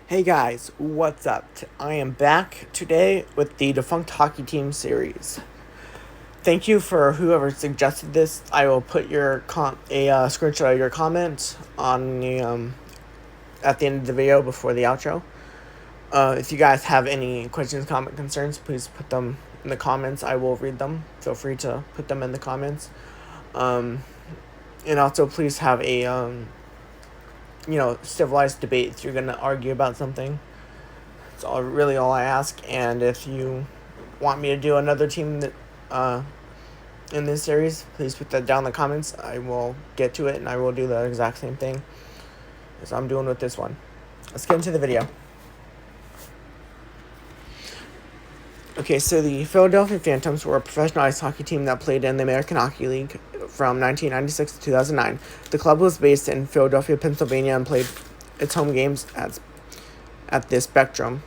Hey guys, what's up? I am back today with the Defunct Hockey Team series. Thank you for whoever suggested this. I will put your screenshot of your comment on the at the end of the video before the outro. If you guys have any questions, comment, concerns, please put them in the comments. I will read them. Feel free to put them in the comments. And also please have a civilized debate if you're gonna argue about something. That's really all I ask. And if you want me to do another team that in this series, please put that down in the comments. I will get to it and I will do the exact same thing as I'm doing with this one. Let's get into the video. Okay, so the Philadelphia Phantoms were a professional ice hockey team that played in the American Hockey League from 1996 to 2009. The club was based in Philadelphia, Pennsylvania, and played its home games at the Spectrum.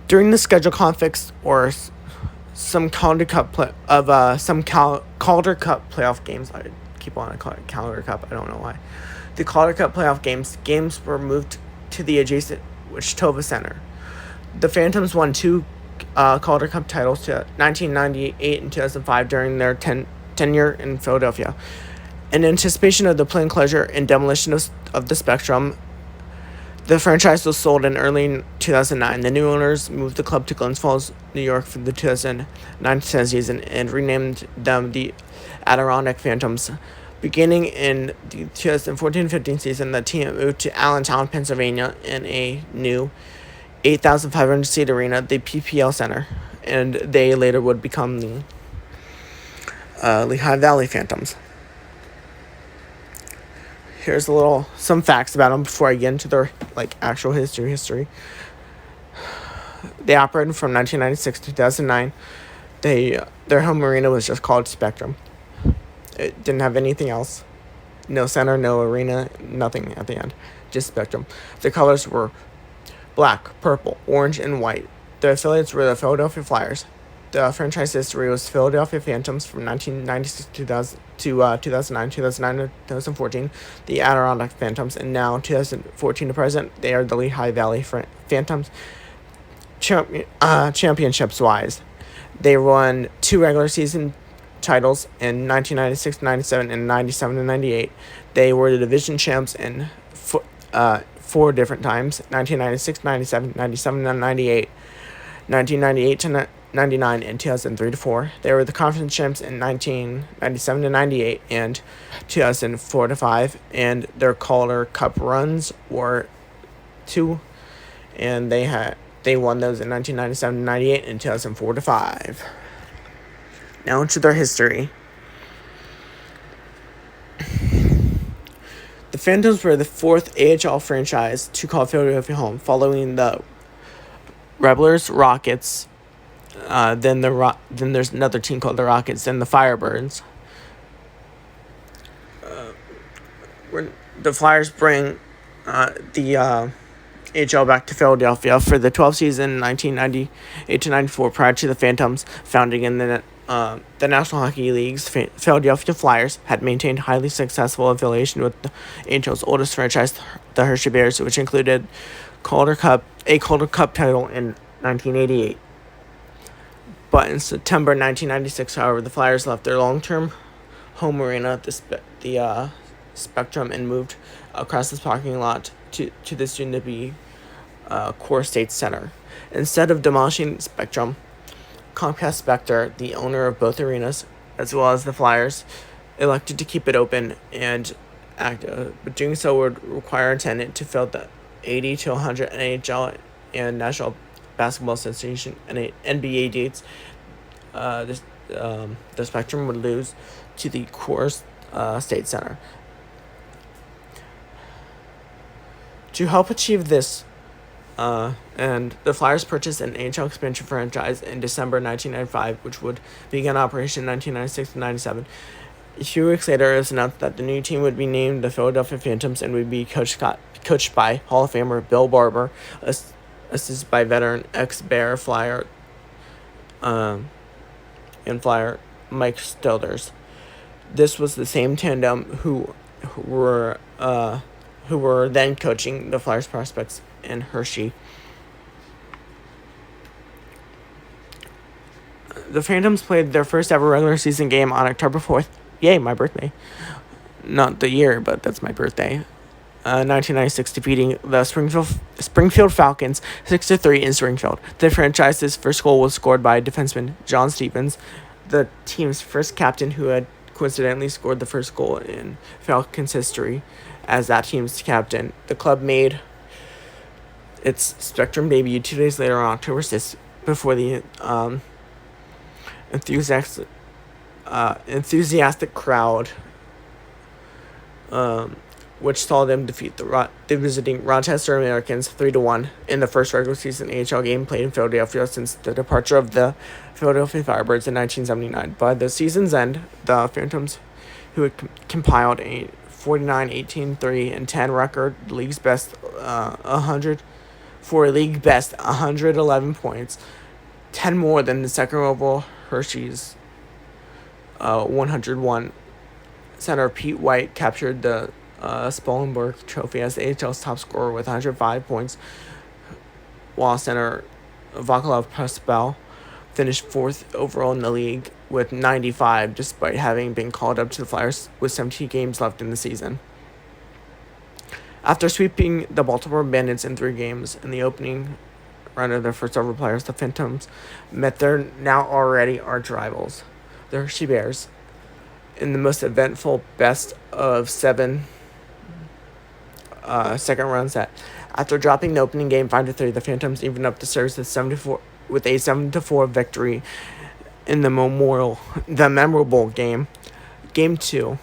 During the schedule conflicts or some Calder Cup Calder Cup playoff games, I keep wanting to call it Calder Cup. I don't know why. The Calder Cup playoff games were moved to the adjacent Wichita Center. The Phantoms won two Calder Cup titles to 1998 and 2005 during their tenure in Philadelphia. In anticipation of the planned closure and demolition of the Spectrum, the franchise was sold in early 2009. The new owners moved the club to Glens Falls, New York for the 2009-10 season and renamed them the Adirondack Phantoms. Beginning in the 2014-15 season, the team moved to Allentown, Pennsylvania in a new 8,500-seat arena, the PPL Center, and they later would become the Lehigh Valley Phantoms. Here's some facts about them before I get into their actual history. They operated from 1996 to 2009. Their home arena was just called Spectrum. It didn't have anything else. No center, no arena, nothing at the end. Just Spectrum. The colors were black, purple, orange, and white. The affiliates were the Philadelphia Flyers. The franchise history was Philadelphia Phantoms from 1996 to 2009, 2009 to 2014, the Adirondack Phantoms, and now 2014 to present, they are the Lehigh Valley Phantoms. Championships-wise, they won two regular season titles in 1996-97 and 97-98. They were the division champs in four different times: 1996, 97, 97 and 98, 1998 to 99, and 2003 to 4. They were the conference champs in 1997 to 98 and 2004 to 5, and their Calder Cup runs were two, and they won those in 1997 to 98 and 2004 to 5. Now into their history. The Phantoms were the fourth AHL franchise to call Philadelphia home, following the Rebels, Rockets. Then there's another team called the Rockets, then the Firebirds. The Flyers bring the AHL back to Philadelphia for the 12th season, 1998 to 94. Prior to the Phantoms founding in the National Hockey League's Philadelphia Flyers had maintained highly successful affiliation with the AHL's oldest franchise, the Hershey Bears, which included a Calder Cup title in 1988. But in September 1996, however, the Flyers left their long-term home arena, the Spectrum, and moved across this parking lot to the soon-to-be Core State Center. Instead of demolishing Spectrum, Comcast Spectre, the owner of both arenas, as well as the Flyers, elected to keep it open and active, but doing so would require a tenant to fill the 80 to 100 NHL and National Basketball Association and NBA dates. The Spectrum would lose to the Core State Center. To help achieve this, and the Flyers purchased an AHL expansion franchise in December 1995, which would begin operation in 1996 to 97. A few weeks later, it was announced that the new team would be named the Philadelphia Phantoms and would be coached by Hall of Famer Bill Barber, assisted by veteran ex-Bear Flyer and Flyer Mike Stilders. This was the same tandem who who were then coaching the Flyers prospects in Hershey. The Phantoms played their first ever regular season game on October 4th. Yay, my birthday. Not the year, but that's my birthday. 1996, defeating the Springfield Falcons 6-3 in Springfield. The franchise's first goal was scored by defenseman John Stevens, the team's first captain, who had coincidentally scored the first goal in Falcons history as that team's captain. The club made its Spectrum debut 2 days later on October 6th before the enthusiastic crowd, which saw them defeat the visiting Rochester Americans 3-1 in the first regular season AHL game played in Philadelphia since the departure of the Philadelphia Firebirds in 1979. By the season's end, the Phantoms, who had compiled a 49-18-3-10 record, league best 111 points, 10 more than the second overall Hershey's 101. Center Pete White captured the Spolenberg Trophy as the AHL's top scorer with 105 points, while center Vaclav Pospel finished 4th overall in the league with 95, despite having been called up to the Flyers with 17 games left in the season. After sweeping the Baltimore Bandits in 3 games in the opening round of their first ever playoffs, the Phantoms met their now already arch rivals, the Hershey Bears, in the most eventful best-of-7 second round set. After dropping the opening game 5-3, the Phantoms evened up the series with a 7-4 victory in the memorable game 2,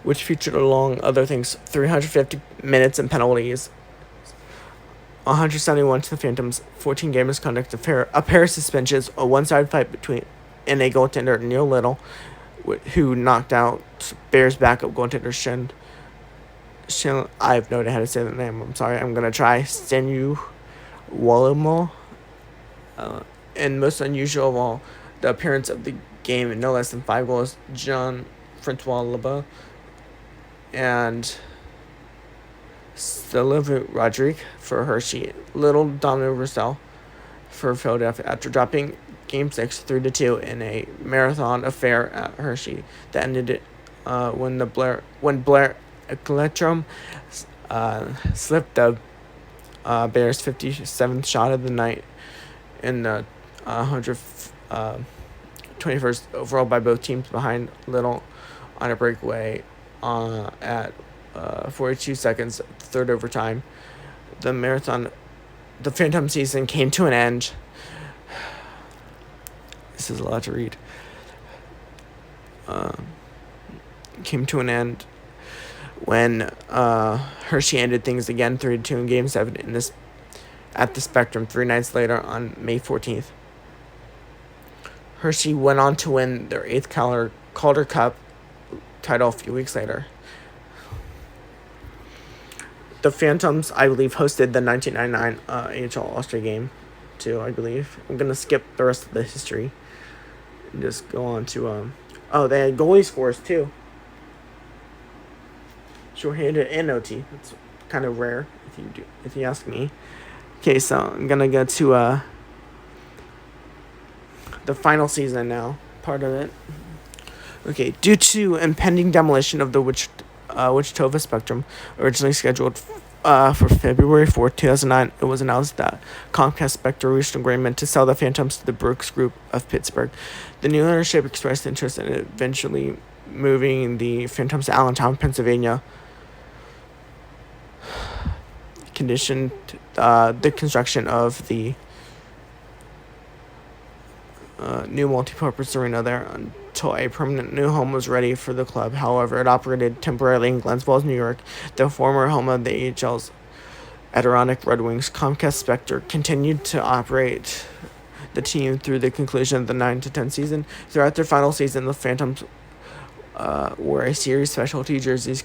which featured, among other things, 350 minutes and penalties, 171 to the Phantoms, 14 game misconduct, a pair of suspensions, a one-sided fight between and a goaltender, Neil Little, who knocked out Bears backup goaltender Shin. I have no idea how to say the name. I'm sorry. I'm gonna try Stenu Walimo. And most unusual of all, the appearance of the game in no less than 5 goals, Jean Francois Leba and Steliv Rodrigue for Hershey, Little Dominic Russell for Philadelphia, after dropping Game 6 3-2 in a marathon affair at Hershey that ended it when Blair Ecclestrom slipped the Bears' 57th shot of the night in the 121st overall by both teams behind Little on a breakaway at 42 seconds, third overtime. The Phantom season came to an end. This is a lot to read. Came to an end when Hershey ended things again 3-2 in Game 7 at the Spectrum 3 nights later on May 14th. Hershey went on to win their 8th Calder Cup title a few weeks later. The Phantoms, I believe, hosted the 1999 AHL All-Star game too, I believe. I'm going to skip the rest of the history and just go on to they had goalie scores too. Shorthanded and OT. That's kind of rare if you ask me. Okay, so I'm gonna go to the final season now, part of it. Okay, due to impending demolition of the Wichita Spectrum, originally scheduled for February 4th, 2009, it was announced that Comcast Spectrum reached an agreement to sell the Phantoms to the Brooks Group of Pittsburgh. The new ownership expressed interest in eventually moving the Phantoms to Allentown, Pennsylvania, conditioned the construction of the new multi-purpose arena there until a permanent new home was ready for the club. However, it operated temporarily in Glens Falls, New York, the former home of the AHL's Adirondack Red Wings. Comcast Spectre continued to operate the team through the conclusion of the 9-10 season. Throughout their final season, the Phantoms wore a series specialty jerseys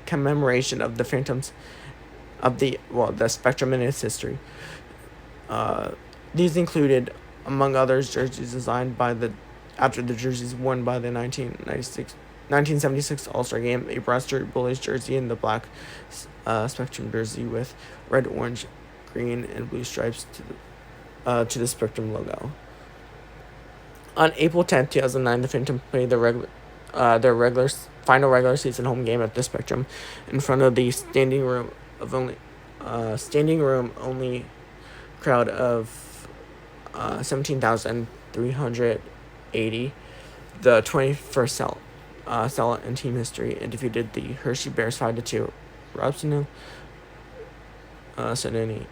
commemoration of the Phantoms of the Spectrum in its history. These included, among others, jerseys designed by the after the jerseys worn by the 1976 All-Star Game, a Brewster Bullies jersey and the black Spectrum jersey with red, orange, green, and blue stripes to the Spectrum logo. On April 10th, 2009, the Phantom played their final regular season home game at the Spectrum in front of the standing room only crowd of 17,380, the 21st sellout in team history, and defeated the Hershey Bears 5-2. Robson Sedani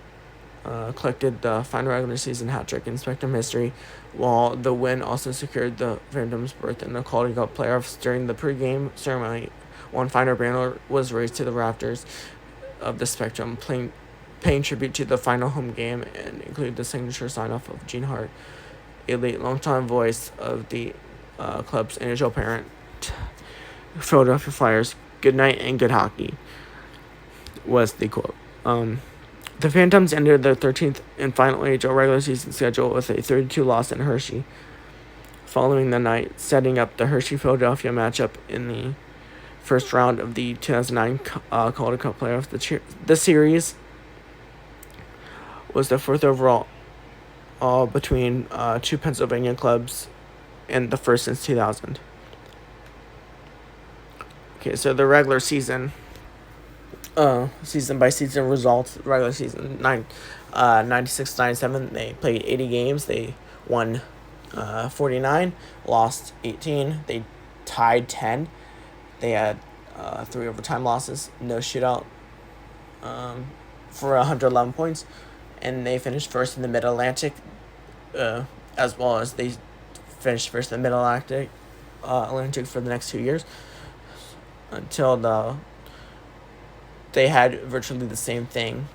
collected the final regular season hat trick in Spectrum history, while the win also secured the Phantom's berth in the Quality Cup playoffs. During the pregame ceremony, one final banner was raised to the rafters of the Spectrum, paying tribute to the final home game, and included the signature sign-off of Gene Hart, a late longtime voice of the club's NHL parent, Philadelphia Flyers. "Good night and good hockey," was the quote. The Phantoms entered their 13th and final AHL regular season schedule with a 32 loss in Hershey following the night, setting up the Hershey-Philadelphia matchup in the first round of the 2009 Calder Cup playoffs. The series was the fourth overall between two Pennsylvania clubs, and the first since 2000. Okay, so the regular season by season results. Regular season 96-97, they played 80 games. They won 49, lost 18. They tied 10. They had 3 overtime losses, no shootout, for 111 points, and they finished first in the Mid-Atlantic, as well as they finished first in the Mid-Atlantic for the next 2 years until they had virtually the same thing.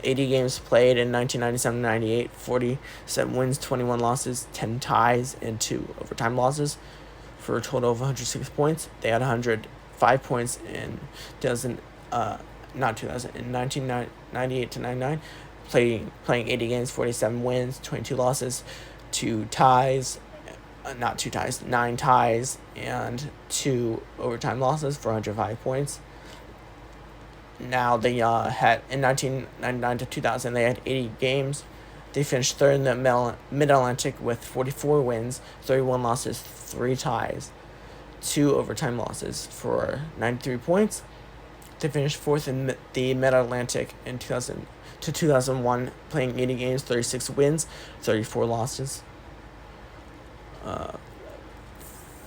80 games played in 1997-98, 47 wins, 21 losses, 10 ties, and 2 overtime losses for a total of 106 points. They had 105 points in 1998-99, playing 80 games, 47 wins, 22 losses, 9 ties, and 2 overtime losses for 105 points. Now they had, in 1999 to 2000, they had 80 games. They finished third in the Mid-Atlantic with 44 wins, 31 losses, 3 ties, 2 overtime losses for 93 points. They finished fourth in the Mid-Atlantic in 2000 to 2001, playing 80 games, 36 wins, 34 losses,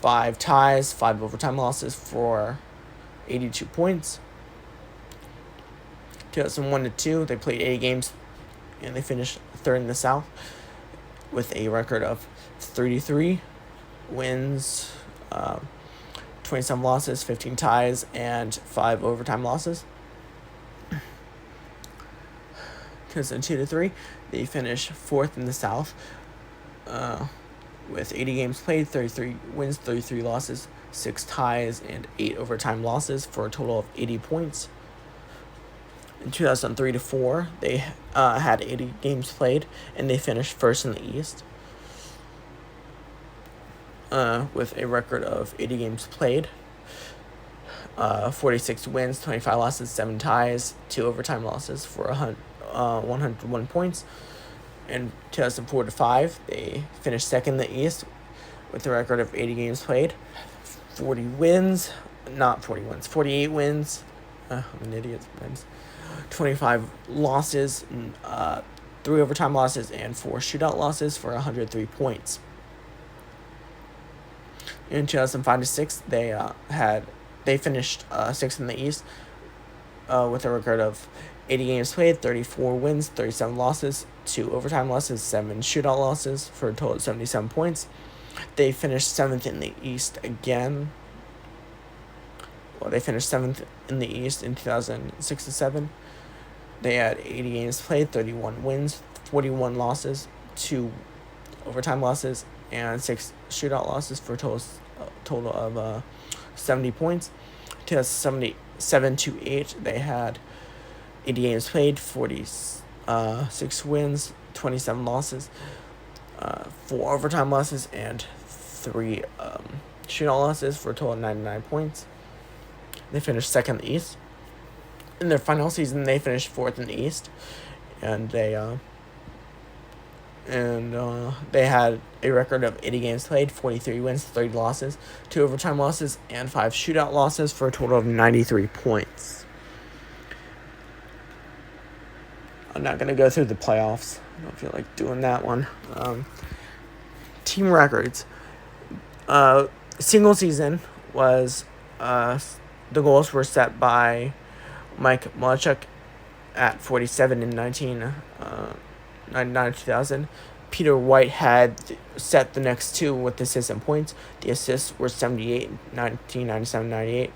5 ties, 5 overtime losses for 82 points. 2001 to 2, they played 80 games, and they finished third in the South with a record of 33 wins, 27 losses, 15 ties, and 5 overtime losses. 2002 to 3, they finished fourth in the South with 80 games played, 33 wins, 33 losses, 6 ties, and 8 overtime losses for a total of 80 points. In 2003 to 4, they had 80 games played, and they finished first in the East with a record of 80 games played, 46 wins, 25 losses, 7 ties, 2 overtime losses for 101 points. In 2004 to 5, they finished second in the East with a record of 80 games played, 48 wins. I'm an idiot sometimes. 25 losses, 3 overtime losses, and 4 shootout losses for 103 points. In 2005 to 6, they finished sixth in the East with a record of 80 games played, 34 wins, 37 losses, 2 overtime losses, 7 shootout losses for a total of 77 points. They finished 7th in the East again. Well, they finished 7th in the East in 2006 to 7. They had 80 games played, 31 wins, 41 losses, 2 overtime losses, and 6 shootout losses for a total of 70 points. 2007 to 8, they had 80 games played, 46 wins, 27 losses, 4 overtime losses, and 3 shootout losses for a total of 99 points. They finished second in the East. In their final season, they finished fourth in the East, and they had a record of 80 games played, 43 wins, 30 losses, 2 overtime losses, and 5 shootout losses for a total of 93 points. I'm not going to go through the playoffs. I don't feel like doing that one. Team records. Single season was the goals were set by Mike Malachuk at 47 in 1999-2000. Peter White had set the next 2 with assists and points. The assists were 78 in 1997-98.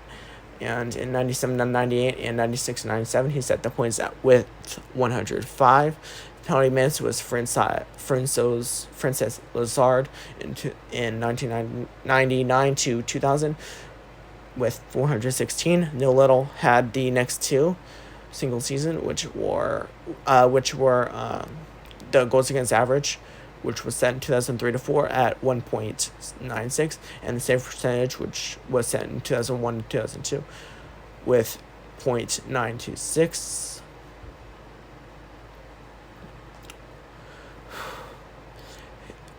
And in 97-98 and 96-97, he set the points with 105. Penalty minutes was Francis Lazard in 1999-2000 with 416. Neil Little had the next 2 single season, which were the goals against average, which was set in 2003-04 at 1.96, and the save percentage, which was set in 2001-2002 with 0.926.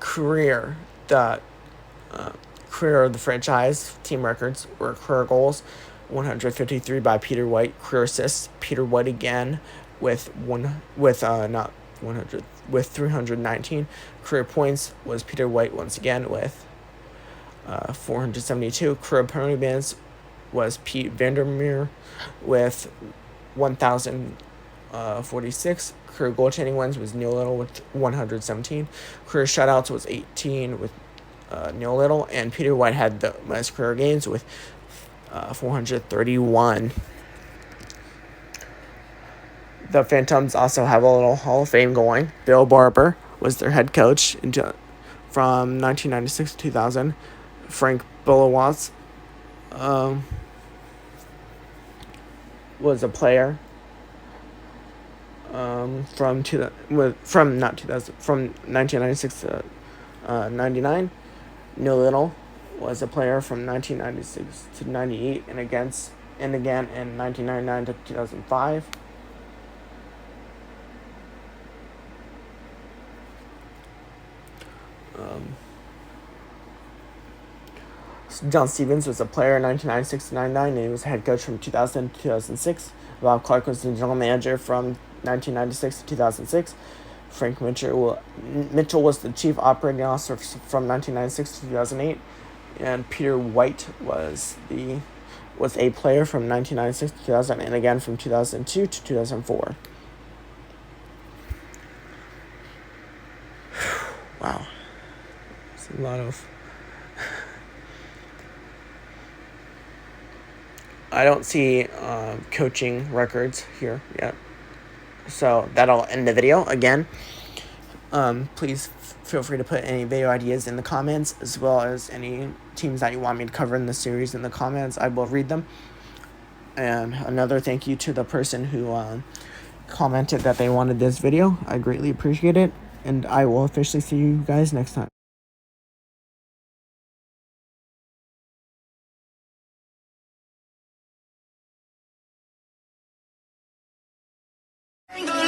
Career of the franchise team records were career goals, 153 by Peter White. Career assists, Peter White again with 319. Career points was Peter White once again with 472. Career penalty minutes was Pete Vandermeer with 1,046. Career goaltending wins was Neil Little with 117. Career shutouts was 18 with Neil Little, and Peter White had the most career games with 431. The Phantoms also have a little Hall of Fame going. Bill Barber was their head coach from 1996 to 2000. Frank Bulowatz was a player from 1996 to 99. Neil Little was a player from 1996 to 98 and again in 1999 to 2005. John Stevens was a player in 1996 to 99, and he was head coach from 2000 to 2006. Bob Clark was the general manager from 1996 to 2006. Frank Mitchell was the chief operating officer from 1996 to 2008, and Peter White was a player from 1996 to 2000, and again from 2002 to 2004. Wow, it's a lot of. I don't see coaching records here yet. So that'll end the video. Again, please feel free to put any video ideas in the comments, as well as any teams that you want me to cover in the series in the comments. I will read them. And another thank you to the person who commented that they wanted this video. I greatly appreciate it. And I will officially see you guys next time. Ain't gonna